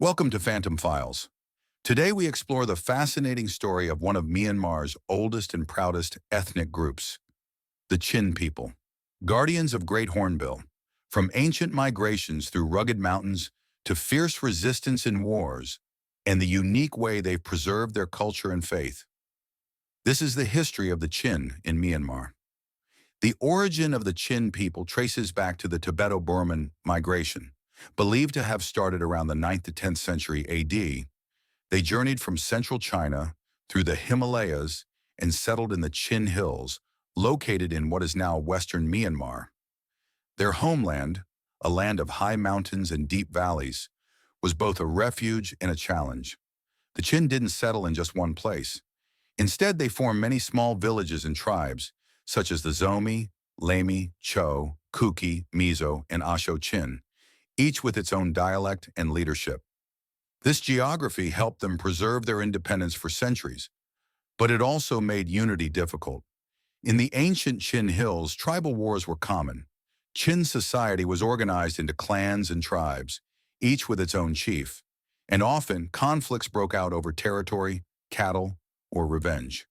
Welcome to Phantom Files. Today we explore the fascinating story of one of Myanmar's oldest and proudest ethnic groups, the Chin people. Guardians of Great Hornbill, from ancient migrations through rugged mountains to fierce resistance in wars, and the unique way they've preserved their culture and faith. This is the history of the Chin in Myanmar. The origin of the Chin people traces back to the Tibeto-Burman migration, believed to have started around the 9th to 10th century AD. They journeyed from central China through the Himalayas and settled in the Chin Hills, located in what is now western Myanmar. Their homeland, a land of high mountains and deep valleys, was both a refuge and a challenge. The Chin didn't settle in just one place. Instead, they formed many small villages and tribes, such as the Zomi, Lami, Cho, Kuki, Mizo, and Asho Chin, each with its own dialect and leadership. This geography helped them preserve their independence for centuries, but it also made unity difficult. In the ancient Chin Hills, tribal wars were common. Chin society was organized into clans and tribes, each with its own chief, and often conflicts broke out over territory, cattle, or revenge.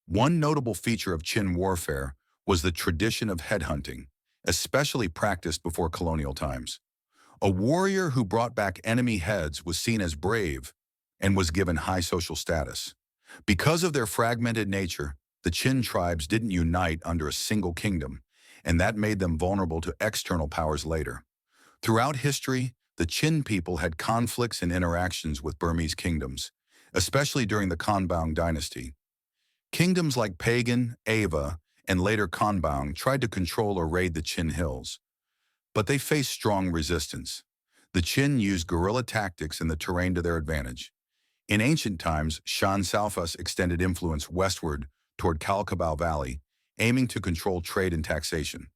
One notable feature of Chin warfare was the tradition of headhunting, especially practiced before colonial times. A warrior who brought back enemy heads was seen as brave and was given high social status. Because of their fragmented nature, the Chin tribes didn't unite under a single kingdom, and that made them vulnerable to external powers later. Throughout history, the Chin people had conflicts and interactions with Burmese kingdoms, especially during the Konbaung dynasty. Kingdoms like Pagan, Ava, and later Konbaung tried to control or raid the Chin Hills, but they faced strong resistance. The Chin used guerrilla tactics in the terrain to their advantage. In ancient times, Shan Salfas extended influence westward toward Kalkabau Valley, aiming to control trade and taxation.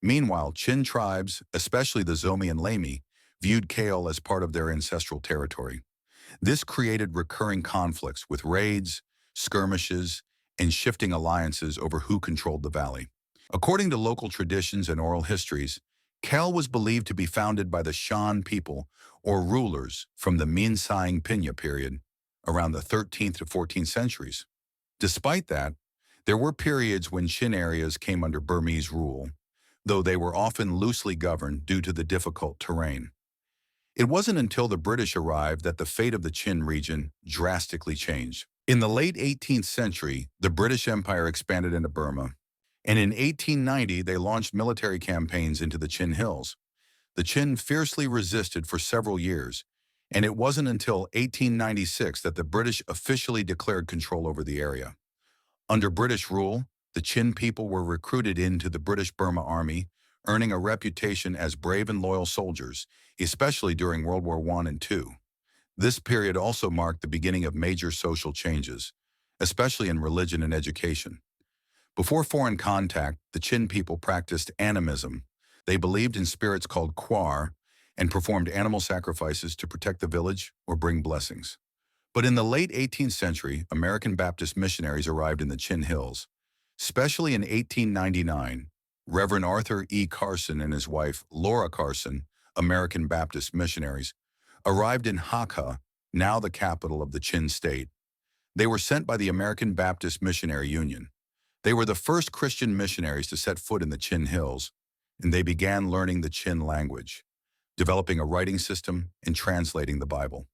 Meanwhile, Chin tribes, especially the Zomi and Lami, viewed Kale as part of their ancestral territory. This created recurring conflicts with raids, skirmishes, and shifting alliances over who controlled the valley. According to local traditions and oral histories, Kel was believed to be founded by the Shan people or rulers from the Minsang Pinya period, around the 13th to 14th centuries. Despite that, there were periods when Chin areas came under Burmese rule, though they were often loosely governed due to the difficult terrain. It wasn't until the British arrived that the fate of the Chin region drastically changed. In the late 18th century, the British Empire expanded into Burma, and in 1890 they launched military campaigns into the Chin Hills. The Chin fiercely resisted for several years, and it wasn't until 1896 that the British officially declared control over the area. Under British rule, the Chin people were recruited into the British Burma Army, earning a reputation as brave and loyal soldiers, especially during World War I and II. This period also marked the beginning of major social changes, especially in religion and education. Before foreign contact, the Chin people practiced animism. They believed in spirits called Kwar and performed animal sacrifices to protect the village or bring blessings. But in the late 18th century, American Baptist missionaries arrived in the Chin Hills. Especially in 1899, Reverend Arthur E. Carson and his wife, Laura Carson, American Baptist missionaries, arrived in Hakka, now the capital of the Chin state. They were sent by the American Baptist Missionary Union. They were the first Christian missionaries to set foot in the Chin Hills, and they began learning the Chin language, developing a writing system and translating the Bible.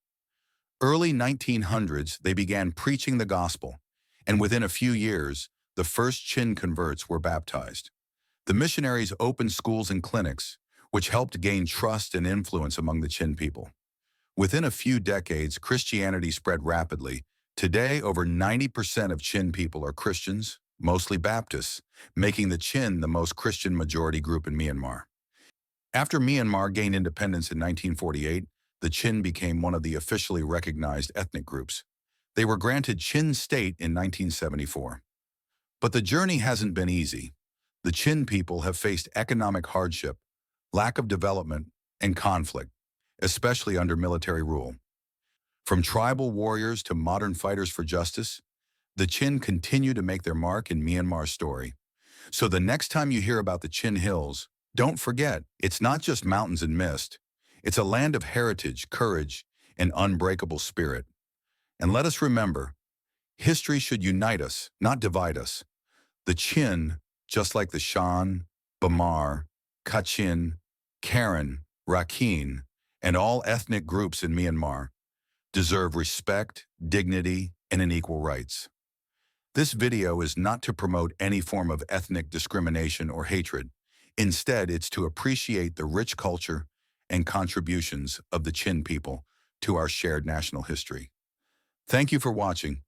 Early 1900s, they began preaching the gospel, and within a few years, the first Chin converts were baptized. The missionaries opened schools and clinics, which helped gain trust and influence among the Chin people. Within a few decades, Christianity spread rapidly. Today, over 90% of Chin people are Christians, mostly Baptists, making the Chin the most Christian majority group in Myanmar. After Myanmar gained independence in 1948, the Chin became one of the officially recognized ethnic groups. They were granted Chin State in 1974. But the journey hasn't been easy. The Chin people have faced economic hardship, lack of development, and conflict, especially under military rule. From tribal warriors to modern fighters for justice, the Chin continue to make their mark in Myanmar's story. So the next time you hear about the Chin Hills, don't forget, it's not just mountains and mist. It's a land of heritage, courage, and unbreakable spirit. And let us remember, history should unite us, not divide us. The Chin, just like the Shan, Bamar, Kachin, Karen, Rakhine, and all ethnic groups in Myanmar, deserve respect, dignity, and an equal rights. This video is not to promote any form of ethnic discrimination or hatred. Instead, it's to appreciate the rich culture and contributions of the Chin people to our shared national history. Thank you for watching.